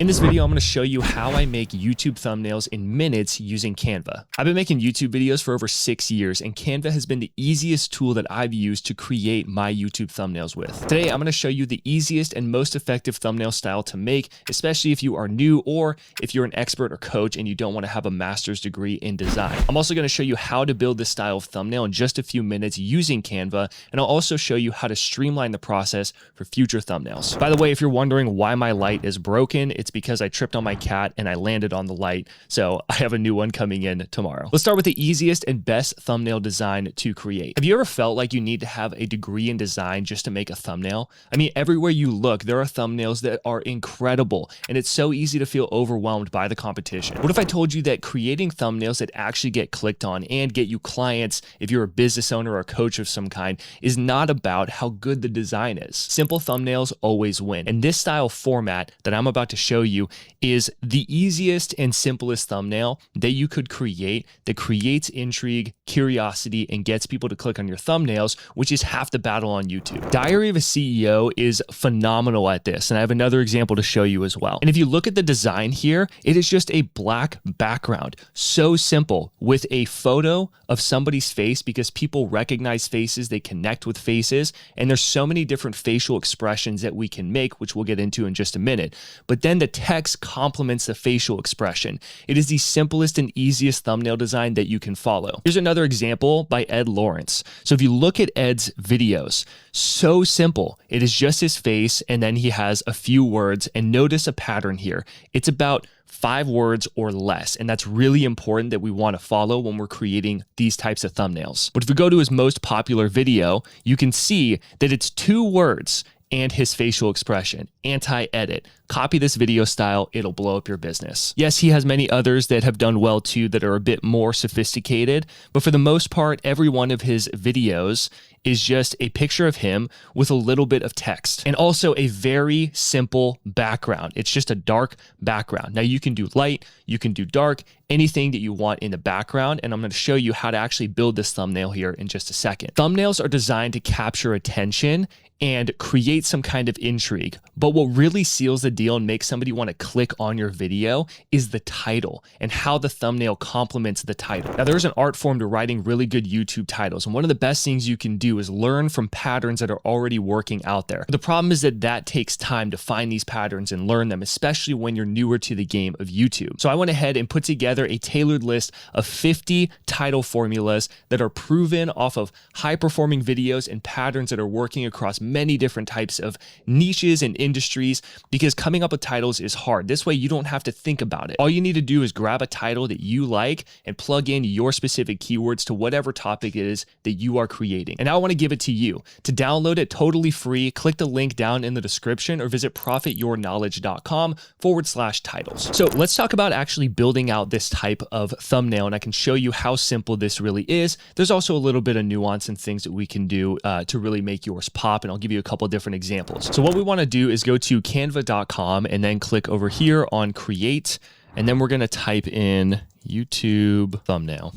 In this video, I'm going to show you how I make YouTube thumbnails in minutes using Canva. I've been making YouTube videos for over 6 years, and Canva has been the easiest tool that I've used to create my YouTube thumbnails with. Today, I'm going to show you the easiest and most effective thumbnail style to make, especially if you are new or if you're an expert or coach and you don't want to have a master's degree in design. I'm also going to show you how to build this style of thumbnail in just a few minutes using Canva, and I'll also show you how to streamline the process for future thumbnails. By the way, if you're wondering why my light is broken, it's because I tripped on my cat and I landed on the light, so I have a new one coming in tomorrow. Let's start with the easiest and best thumbnail design to create. Have you ever felt like you need to have a degree in design just to make a thumbnail? I mean, everywhere you look, there are thumbnails that are incredible, and it's so easy to feel overwhelmed by the competition. What if I told you that creating thumbnails that actually get clicked on and get you clients, if you're a business owner or a coach of some kind, is not about how good the design is? Simple thumbnails always win, and this style format that I'm about to show you is the easiest and simplest thumbnail that you could create that creates intrigue, curiosity, and gets people to click on your thumbnails, which is half the battle on YouTube. Diary of a CEO is phenomenal at this, and I have another example to show you as well. And if you look at the design here, it is just a black background. So simple, with a photo of somebody's face, because people recognize faces, they connect with faces, and there's so many different facial expressions that we can make, which we'll get into in just a minute. But then the text complements the facial expression. It is the simplest and easiest thumbnail design that you can follow. Here's another example by Ed Lawrence. So if you look at Ed's videos, so simple. It is just his face, and then he has a few words, and notice a pattern here. It's about 5 words or less, and that's really important that we want to follow when we're creating these types of thumbnails. But if we go to his most popular video, you can see that it's 2 words and his facial expression. Anti-edit. Copy this video style, it'll blow up your business. Yes, he has many others that have done well too that are a bit more sophisticated, but for the most part, every one of his videos is just a picture of him with a little bit of text and also a very simple background. It's just a dark background. Now you can do light, you can do dark, anything that you want in the background, and I'm going to show you how to actually build this thumbnail here in just a second. Thumbnails are designed to capture attention and create some kind of intrigue. But what really seals the deal and makes somebody want to click on your video is the title and how the thumbnail complements the title. Now, there's an art form to writing really good YouTube titles, and one of the best things you can do is learn from patterns that are already working out there. The problem is that takes time to find these patterns and learn them, especially when you're newer to the game of YouTube. So I went ahead and put together a tailored list of 50 title formulas that are proven off of high-performing videos and patterns that are working across many different types of niches and industries, because coming up with titles is hard. This way you don't have to think about it. All you need to do is grab a title that you like and plug in your specific keywords to whatever topic it is that you are creating. And now I want to give it to you. To download it totally free, click the link down in the description or visit profityourknowledge.com/titles. So let's talk about actually building out this type of thumbnail, and I can show you how simple this really is. There's also a little bit of nuance and things that we can do to really make yours pop, and I'll give you a couple different examples. So what we want to do is go to canva.com and then click over here on create, and then we're going to type in YouTube thumbnail.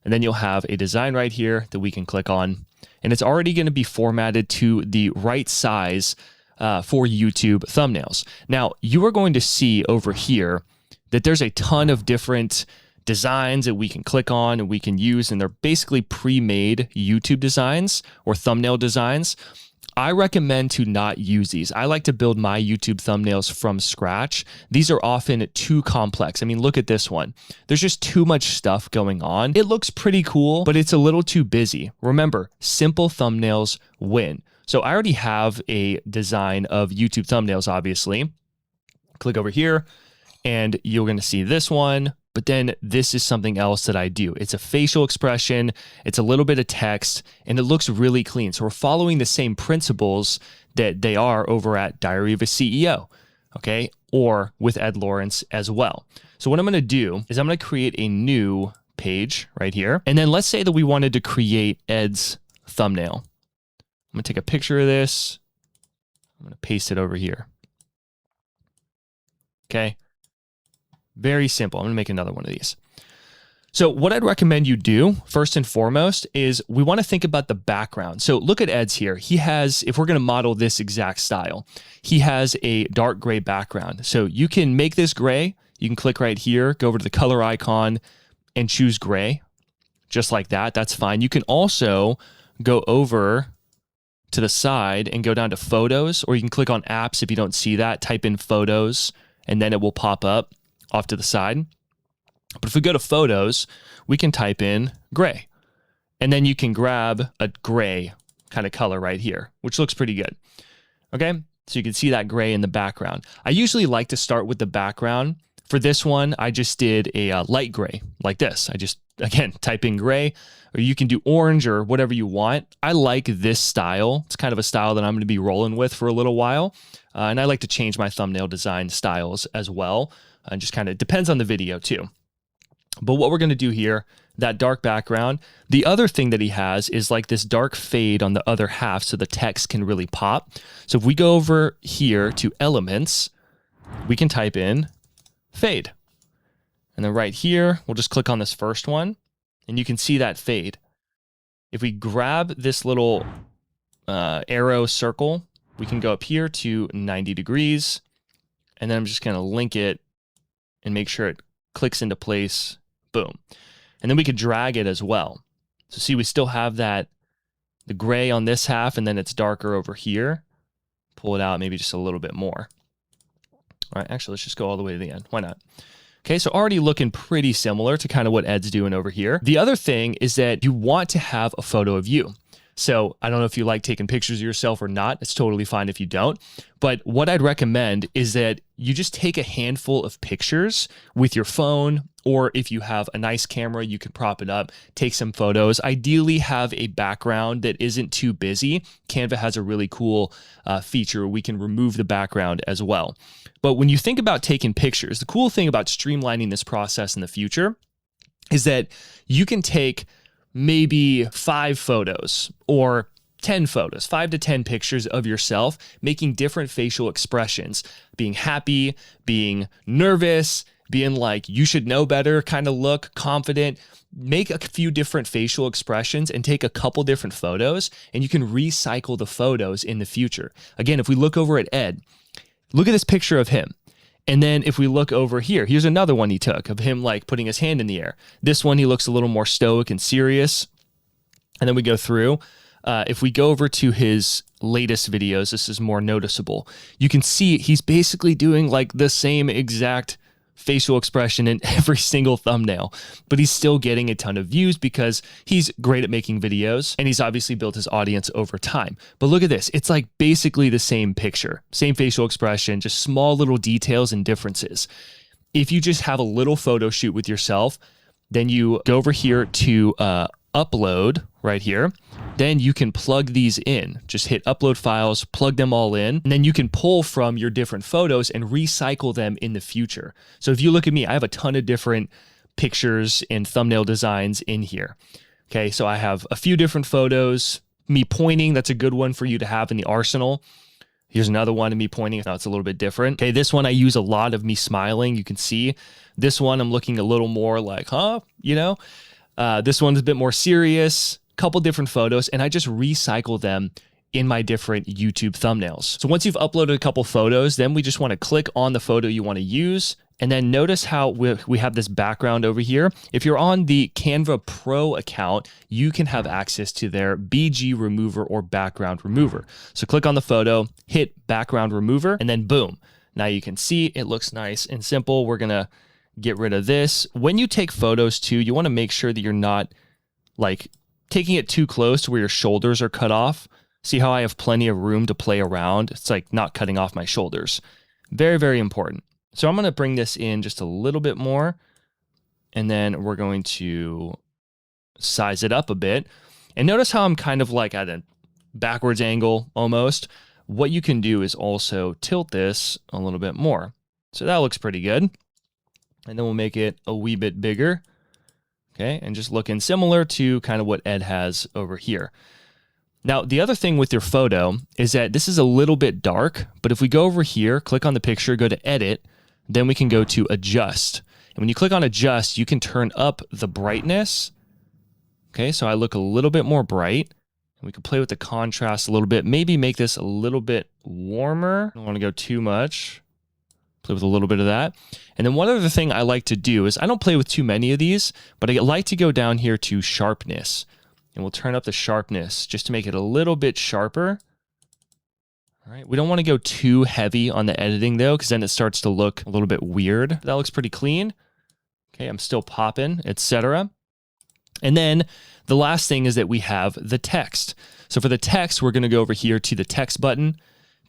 And then you'll have a design right here that we can click on, and it's already going to be formatted to the right size for YouTube thumbnails. Now, you are going to see over here that there's a ton of different designs that we can click on and we can use, and they're basically pre-made YouTube designs or thumbnail designs. I recommend to not use these. I like to build my YouTube thumbnails from scratch. These are often too complex. I mean, look at this one. There's just too much stuff going on. It looks pretty cool, but it's a little too busy. Remember, simple thumbnails win. So I already have a design of YouTube thumbnails, obviously. Click over here, and you're going to see this one. But then this is something else that I do. It's a facial expression, it's a little bit of text, and it looks really clean. So we're following the same principles that they are over at Diary of a CEO, okay? Or with Ed Lawrence as well. So what I'm gonna do is I'm gonna create a new page right here. And then let's say that we wanted to create Ed's thumbnail. I'm gonna take a picture of this. I'm gonna paste it over here. Okay. Very simple. I'm going to make another one of these. So what I'd recommend you do first and foremost is we want to think about the background. So look at Ed's here. He has, if we're going to model this exact style, he has a dark gray background. So you can make this gray. You can click right here, go over to the color icon and choose gray, just like that. That's fine. You can also go over to the side and go down to photos, or you can click on apps if you don't see that, type in photos, and then it will pop up off to the side. But if we go to photos, we can type in gray, and then you can grab a gray kind of color right here, which looks pretty good. Okay, so you can see that gray in the background. I usually like to start with the background. For this one, I just did a light gray like this. I just, again, type in gray, or you can do orange or whatever you want. I like this style. It's kind of a style that I'm going to be rolling with for a little while. And I like to change my thumbnail design styles as well. And just kind of depends on the video too. But what we're going to do here, that dark background, the other thing that he has is like this dark fade on the other half so the text can really pop. So if we go over here to elements, we can type in fade. And then right here, we'll just click on this first one and you can see that fade. If we grab this little arrow circle, we can go up here to 90 degrees. And then I'm just going to link it and make sure it clicks into place. Boom. And then we could drag it as well. So see, we still have that, the gray on this half, and then it's darker over here. Pull it out maybe just a little bit more. All right, actually, let's just go all the way to the end. Why not? Okay, so already looking pretty similar to kind of what Ed's doing over here. The other thing is that you want to have a photo of you. So I don't know if you like taking pictures of yourself or not. It's totally fine if you don't. But what I'd recommend is that you just take a handful of pictures with your phone, or if you have a nice camera, you can prop it up, take some photos. Ideally have a background that isn't too busy. Canva has a really cool feature where we can remove the background as well. But when you think about taking pictures, the cool thing about streamlining this process in the future is that you can take maybe 5 photos or 10 photos, 5 to 10 pictures of yourself, making different facial expressions, being happy, being nervous, being like, you should know better kind of look, confident. Make a few different facial expressions and take a couple different photos, and you can recycle the photos in the future. Again, if we look over at Ed, look at this picture of him. And then if we look over here, here's another one he took of him like putting his hand in the air. This one, he looks a little more stoic and serious. And then we go through. If we go over to his latest videos, this is more noticeable. You can see he's basically doing like the same exact facial expression in every single thumbnail, but he's still getting a ton of views because he's great at making videos and he's obviously built his audience over time. But look at this. It's like basically the same picture, same facial expression, just small little details and differences. If you just have a little photo shoot with yourself, then you go over here to upload right here. Then you can plug these in. Just hit upload files, plug them all in, and then you can pull from your different photos and recycle them in the future. So if you look at me, I have a ton of different pictures and thumbnail designs in here. Okay, so I have a few different photos. Me pointing, that's a good one for you to have in the arsenal. Here's another one of me pointing. Now it's a little bit different. Okay, this one I use a lot of me smiling. You can see this one I'm looking a little more like, you know? This one's a bit more serious. Couple different photos, and I just recycle them in my different YouTube thumbnails. So once you've uploaded a couple photos, then we just want to click on the photo you want to use. And then notice how we have this background over here. If you're on the Canva Pro account, you can have access to their BG remover or background remover. So click on the photo, hit background remover, and then boom. Now you can see it looks nice and simple. We're going to get rid of this. When you take photos too, you want to make sure that you're not like taking it too close to where your shoulders are cut off. See how I have plenty of room to play around? It's like not cutting off my shoulders. Very, very important. So I'm going to bring this in just a little bit more, and then we're going to size it up a bit. And notice how I'm kind of like at a backwards angle almost. What you can do is also tilt this a little bit more. So that looks pretty good. And then we'll make it a wee bit bigger. Okay, and just looking similar to kind of what Ed has over here. Now, the other thing with your photo is that this is a little bit dark, but if we go over here, click on the picture, go to edit, then we can go to adjust. And when you click on adjust, you can turn up the brightness. Okay, so I look a little bit more bright. And we can play with the contrast a little bit. Maybe make this a little bit warmer. I don't want to go too much. Play with a little bit of that. And then one other thing I like to do is I don't play with too many of these, but I like to go down here to sharpness. And we'll turn up the sharpness just to make it a little bit sharper. All right, we don't want to go too heavy on the editing though, because then it starts to look a little bit weird. That looks pretty clean. Okay, I'm still popping, etc. And then the last thing is that we have the text. So for the text, we're going to go over here to the text button.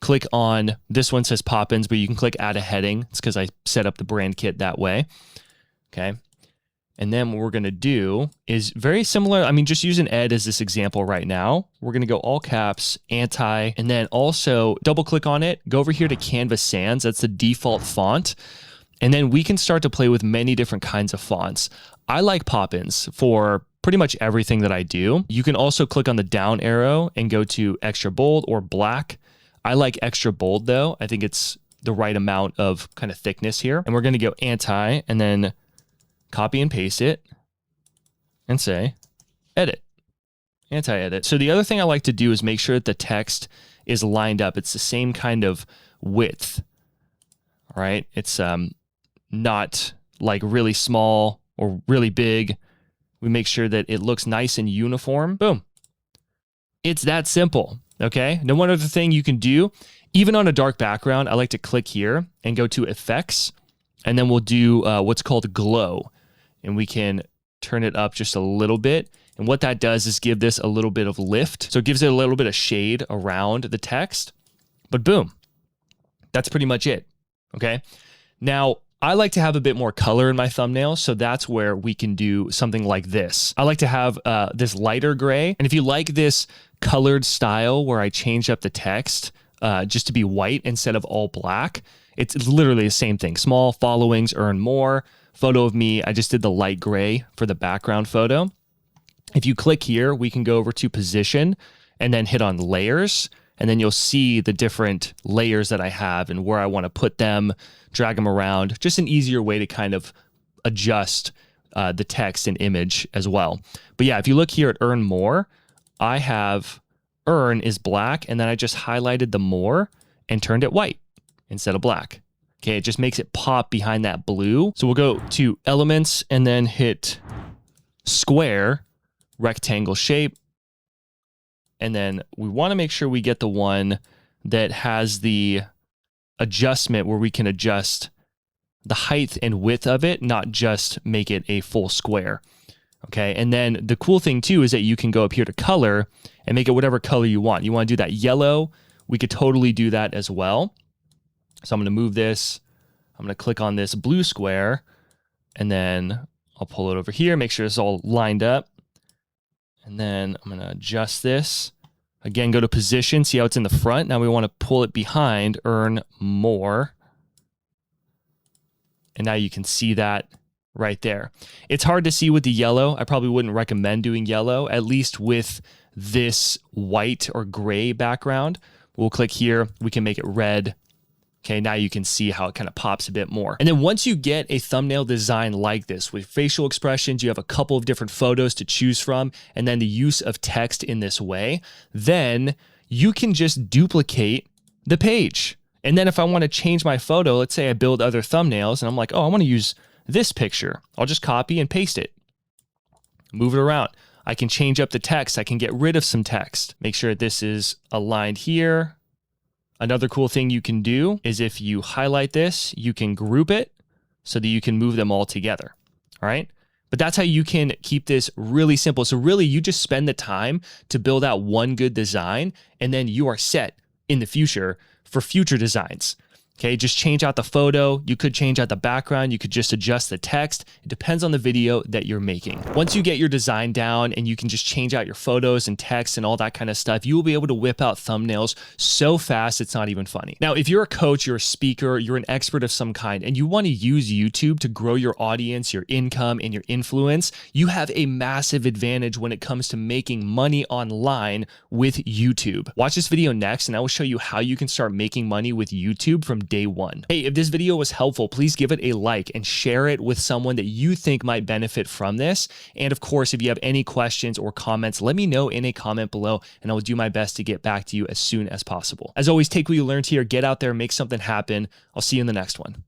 Click on, this one says Poppins, but you can click add a heading. It's because I set up the brand kit that way. Okay. And then what we're going to do is very similar. I mean, just using Ed as this example right now. We're going to go all caps, anti, and then also double click on it. Go over here to Canva Sans. That's the default font. And then we can start to play with many different kinds of fonts. I like Poppins for pretty much everything that I do. You can also click on the down arrow and go to extra bold or black. I like extra bold though. I think it's the right amount of kind of thickness here. And we're going to go anti and then copy and paste it and say edit, anti-edit. So the other thing I like to do is make sure that the text is lined up. It's the same kind of width, right? It's not like really small or really big. We make sure that it looks nice and uniform. Boom. It's that simple. Okay. Now, one other thing you can do, even on a dark background, I like to click here and go to effects, and then we'll do what's called glow, and we can turn it up just a little bit. And what that does is give this a little bit of lift. So it gives it a little bit of shade around the text, but boom, that's pretty much it. Okay. Now, I like to have a bit more color in my thumbnails, so that's where we can do something like this. I like to have this lighter gray, and if you like this colored style where I change up the text just to be white instead of all black, it's literally the same thing. Small followings earn more. Photo of me, I just did the light gray for the background photo. If you click here, we can go over to position and then hit on layers. And then you'll see the different layers that I have and where I want to put them, drag them around. Just an easier way to kind of adjust the text and image as well. But yeah, if you look here at earn more, I have earn is black, and then I just highlighted the more and turned it white instead of black. Okay, it just makes it pop behind that blue. So we'll go to elements and then hit square, rectangle shape. And then we want to make sure we get the one that has the adjustment where we can adjust the height and width of it, not just make it a full square. Okay, and then the cool thing too is that you can go up here to color and make it whatever color you want. You want to do that yellow, we could totally do that as well. So I'm going to move this. I'm going to click on this blue square, and then I'll pull it over here, make sure it's all lined up. And then I'm going to adjust this. Again, go to position, see how it's in the front. Now we want to pull it behind, earn more. And now you can see that right there. It's hard to see with the yellow. I probably wouldn't recommend doing yellow, at least with this white or gray background. We'll click here. We can make it red. Okay, now you can see how it kind of pops a bit more. And then once you get a thumbnail design like this with facial expressions, you have a couple of different photos to choose from, and then the use of text in this way, then you can just duplicate the page. And then if I want to change my photo, let's say I build other thumbnails and I'm like, oh, I want to use this picture. I'll just copy and paste it. Move it around. I can change up the text. I can get rid of some text. Make sure this is aligned here. Another cool thing you can do is if you highlight this, you can group it so that you can move them all together. All right. But that's how you can keep this really simple. So really you just spend the time to build out one good design, and then you are set in the future for future designs. Okay, just change out the photo. You could change out the background. You could just adjust the text. It depends on the video that you're making. Once you get your design down and you can just change out your photos and text and all that kind of stuff, you will be able to whip out thumbnails so fast it's not even funny. Now, if you're a coach, you're a speaker, you're an expert of some kind, and you want to use YouTube to grow your audience, your income, and your influence, you have a massive advantage when it comes to making money online with YouTube. Watch this video next, and I will show you how you can start making money with YouTube from day one. Hey, if this video was helpful, please give it a like and share it with someone that you think might benefit from this. And of course, if you have any questions or comments, let me know in a comment below and I will do my best to get back to you as soon as possible. As always, take what you learned here, get out there, make something happen. I'll see you in the next one.